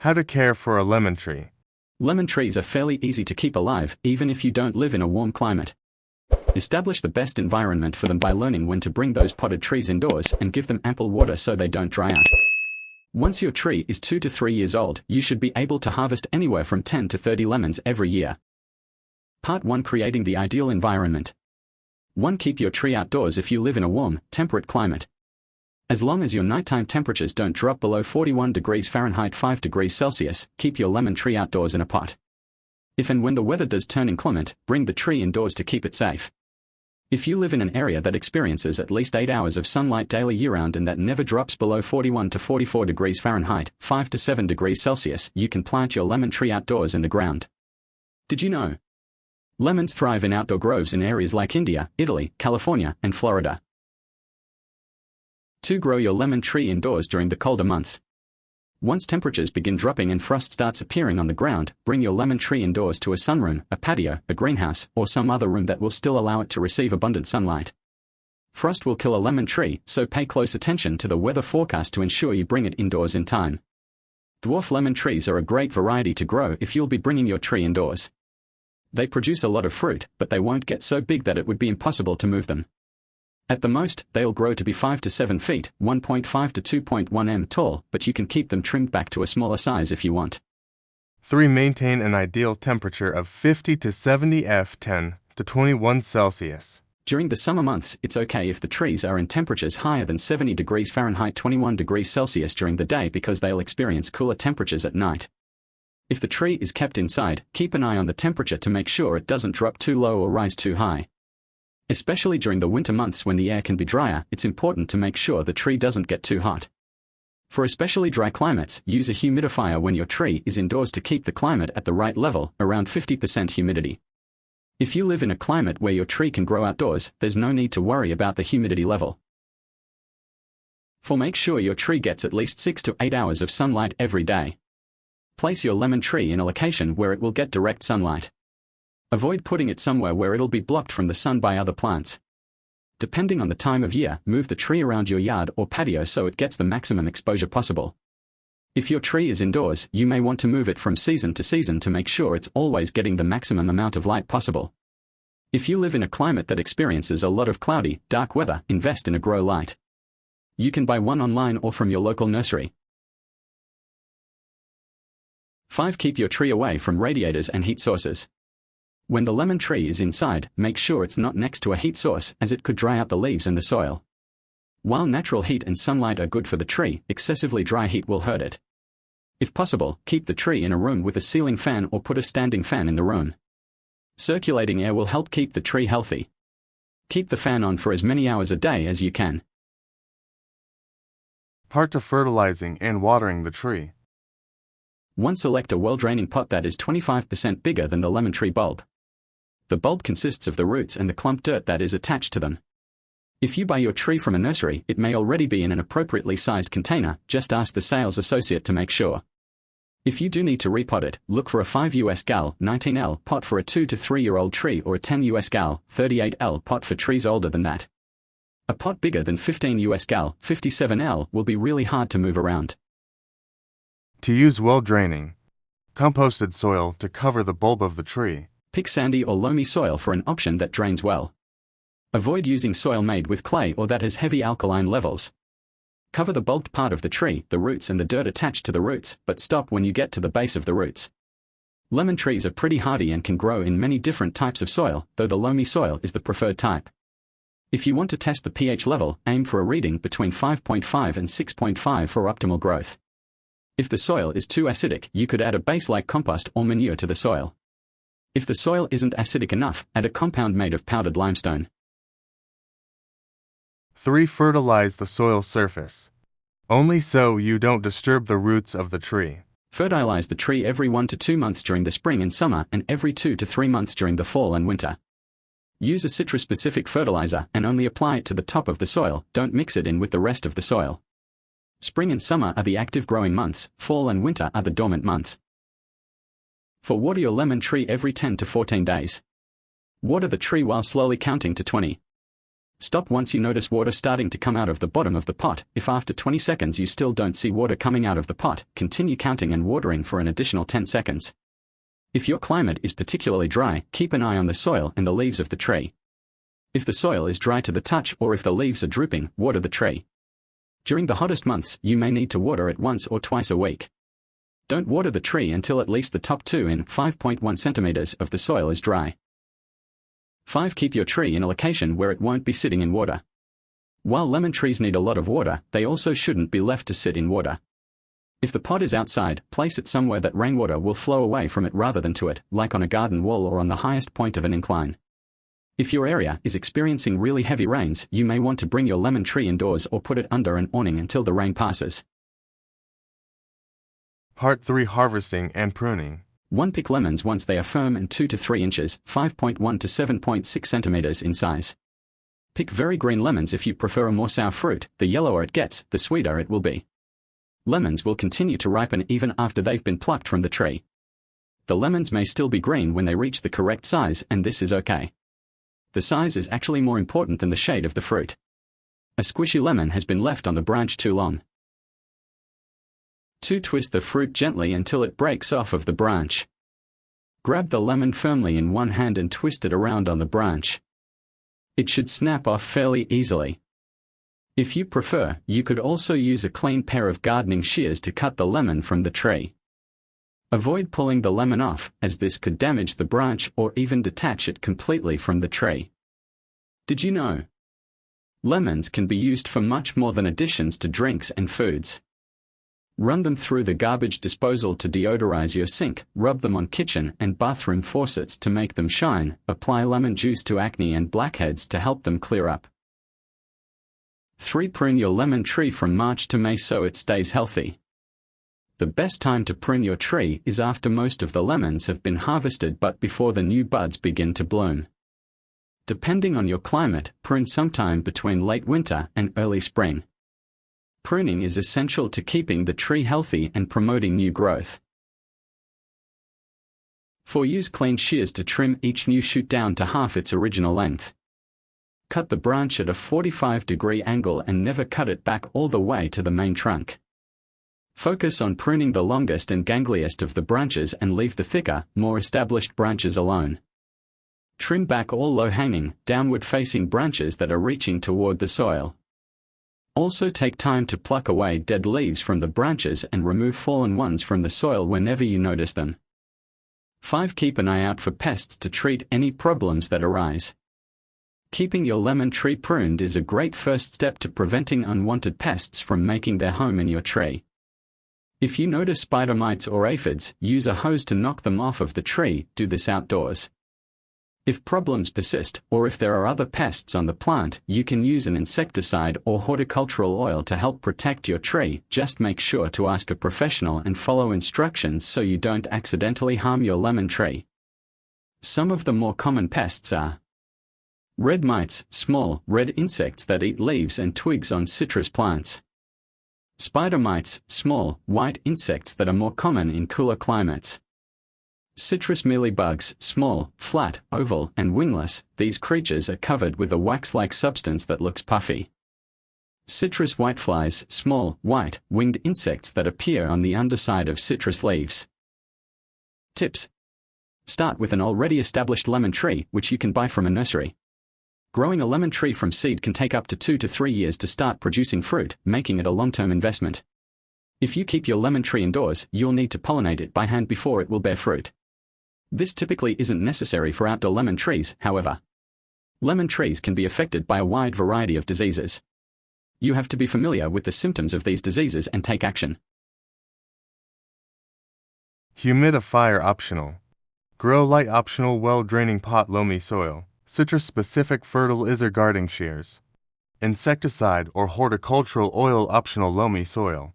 How to care for a lemon tree. Lemon trees are fairly easy to keep alive, even if you don't live in a warm climate. Establish the best environment for them by learning when to bring those potted trees indoors and give them ample water so they don't dry out. Once your tree is 2 to 3 years old, you should be able to harvest anywhere from 10 to 30 lemons every year. Part 1: Creating the ideal environment. 1. Keep your tree outdoors if you live in a warm, temperate climate. As long as your nighttime temperatures don't drop below 41 degrees Fahrenheit 5 degrees Celsius, keep your lemon tree outdoors in a pot. If and when the weather does turn inclement, bring the tree indoors to keep it safe. If you live in an area that experiences at least 8 hours of sunlight daily year-round and that never drops below 41 to 44 degrees Fahrenheit 5 to 7 degrees Celsius, you can plant your lemon tree outdoors in the ground. Did you know? Lemons thrive in outdoor groves in areas like India, Italy, California, and Florida. 2. Grow your lemon tree indoors during the colder months. Once temperatures begin dropping and frost starts appearing on the ground, bring your lemon tree indoors to a sunroom, a patio, a greenhouse, or some other room that will still allow it to receive abundant sunlight. Frost will kill a lemon tree, so pay close attention to the weather forecast to ensure you bring it indoors in time. Dwarf lemon trees are a great variety to grow if you'll be bringing your tree indoors. They produce a lot of fruit, but they won't get so big that it would be impossible to move them. At the most, they'll grow to be 5 to 7 feet, 1.5 to 2.1 m tall, but you can keep them trimmed back to a smaller size if you want. 3. Maintain an ideal temperature of 50 to 70 F 10 to 21 Celsius. During the summer months, it's okay if the trees are in temperatures higher than 70 degrees Fahrenheit 21 degrees Celsius during the day because they'll experience cooler temperatures at night. If the tree is kept inside, keep an eye on the temperature to make sure it doesn't drop too low or rise too high. Especially during the winter months when the air can be drier, it's important to make sure the tree doesn't get too hot. For especially dry climates, use a humidifier when your tree is indoors to keep the climate at the right level, around 50% humidity. If you live in a climate where your tree can grow outdoors, there's no need to worry about the humidity level. 4. Make sure your tree gets at least 6 to 8 hours of sunlight every day. Place your lemon tree in a location where it will get direct sunlight. Avoid putting it somewhere where it'll be blocked from the sun by other plants. Depending on the time of year, move the tree around your yard or patio so it gets the maximum exposure possible. If your tree is indoors, you may want to move it from season to season to make sure it's always getting the maximum amount of light possible. If you live in a climate that experiences a lot of cloudy, dark weather, invest in a grow light. You can buy one online or from your local nursery. 5. Keep your tree away from radiators and heat sources. When the lemon tree is inside, make sure it's not next to a heat source, as it could dry out the leaves and the soil. While natural heat and sunlight are good for the tree, excessively dry heat will hurt it. If possible, keep the tree in a room with a ceiling fan or put a standing fan in the room. Circulating air will help keep the tree healthy. Keep the fan on for as many hours a day as you can. Part to fertilizing and watering the tree. 1. Select a well-draining pot that is 25% bigger than the lemon tree bulb. The bulb consists of the roots and the clump dirt that is attached to them. If you buy your tree from a nursery, it may already be in an appropriately sized container, just ask the sales associate to make sure. If you do need to repot it, look for a 5 US gal 19L pot for a 2 to 3 year old tree or a 10 US gal 38L pot for trees older than that. A pot bigger than 15 US gal 57L will be really hard to move around. To use well-draining, composted soil to cover the bulb of the tree. Pick sandy or loamy soil for an option that drains well. Avoid using soil made with clay or that has heavy alkaline levels. Cover the bulbed part of the tree, the roots and the dirt attached to the roots, but stop when you get to the base of the roots. Lemon trees are pretty hardy and can grow in many different types of soil, though the loamy soil is the preferred type. If you want to test the pH level, aim for a reading between 5.5 and 6.5 for optimal growth. If the soil is too acidic, you could add a base like compost or manure to the soil. If the soil isn't acidic enough, add a compound made of powdered limestone. 3. Fertilize the soil surface. Only so you don't disturb the roots of the tree. Fertilize the tree every 1 to 2 months during the spring and summer and every 2 to 3 months during the fall and winter. Use a citrus-specific fertilizer and only apply it to the top of the soil, don't mix it in with the rest of the soil. Spring and summer are the active growing months, fall and winter are the dormant months. 4. Water your lemon tree every 10 to 14 days. Water the tree while slowly counting to 20. Stop once you notice water starting to come out of the bottom of the pot. If after 20 seconds you still don't see water coming out of the pot, continue counting and watering for an additional 10 seconds. If your climate is particularly dry, keep an eye on the soil and the leaves of the tree. If the soil is dry to the touch or if the leaves are drooping, water the tree. During the hottest months, you may need to water it once or twice a week. Don't water the tree until at least the top 2 and 5.1 centimeters of the soil is dry. 5. Keep your tree in a location where it won't be sitting in water. While lemon trees need a lot of water, they also shouldn't be left to sit in water. If the pot is outside, place it somewhere that rainwater will flow away from it rather than to it, like on a garden wall or on the highest point of an incline. If your area is experiencing really heavy rains, you may want to bring your lemon tree indoors or put it under an awning until the rain passes. Part 3. Harvesting and Pruning. 1. Pick lemons once they are firm and 2 to 3 inches, 5.1 to 7.6 centimeters in size. Pick very green lemons if you prefer a more sour fruit. The yellower it gets, the sweeter it will be. Lemons will continue to ripen even after they've been plucked from the tree. The lemons may still be green when they reach the correct size, and this is okay. The size is actually more important than the shade of the fruit. A squishy lemon has been left on the branch too long. 2. Twist the fruit gently until it breaks off of the branch. Grab the lemon firmly in one hand and twist it around on the branch. It should snap off fairly easily. If you prefer, you could also use a clean pair of gardening shears to cut the lemon from the tree. Avoid pulling the lemon off, as this could damage the branch or even detach it completely from the tree. Did you know? Lemons can be used for much more than additions to drinks and foods. Run them through the garbage disposal to deodorize your sink, rub them on kitchen and bathroom faucets to make them shine, apply lemon juice to acne and blackheads to help them clear up. 3. Prune your lemon tree from March to May so it stays healthy. The best time to prune your tree is after most of the lemons have been harvested but before the new buds begin to bloom. Depending on your climate, prune sometime between late winter and early spring. Pruning is essential to keeping the tree healthy and promoting new growth. 4. Use clean shears to trim each new shoot down to half its original length. Cut the branch at a 45-degree angle and never cut it back all the way to the main trunk. Focus on pruning the longest and gangliest of the branches and leave the thicker, more established branches alone. Trim back all low-hanging, downward-facing branches that are reaching toward the soil. Also take time to pluck away dead leaves from the branches and remove fallen ones from the soil whenever you notice them. 5. Keep an eye out for pests to treat any problems that arise. Keeping your lemon tree pruned is a great first step to preventing unwanted pests from making their home in your tree. If you notice spider mites or aphids, use a hose to knock them off of the tree. Do this outdoors. If problems persist, or if there are other pests on the plant, you can use an insecticide or horticultural oil to help protect your tree. Just make sure to ask a professional and follow instructions so you don't accidentally harm your lemon tree. Some of the more common pests are red mites, small, red insects that eat leaves and twigs on citrus plants. Spider mites, small, white insects that are more common in cooler climates. Citrus mealybugs, small, flat, oval, and wingless. These creatures are covered with a wax-like substance that looks puffy. Citrus whiteflies, small, white, winged insects that appear on the underside of citrus leaves. Tips: start with an already established lemon tree, which you can buy from a nursery. Growing a lemon tree from seed can take up to 2 to 3 years to start producing fruit, making it a long-term investment. If you keep your lemon tree indoors, you'll need to pollinate it by hand before it will bear fruit. This typically isn't necessary for outdoor lemon trees, however. Lemon trees can be affected by a wide variety of diseases. You have to be familiar with the symptoms of these diseases and take action. Humidifier optional. Grow light optional well-draining pot loamy soil. Citrus-specific fertile gardening shears. Insecticide or horticultural oil optional loamy soil.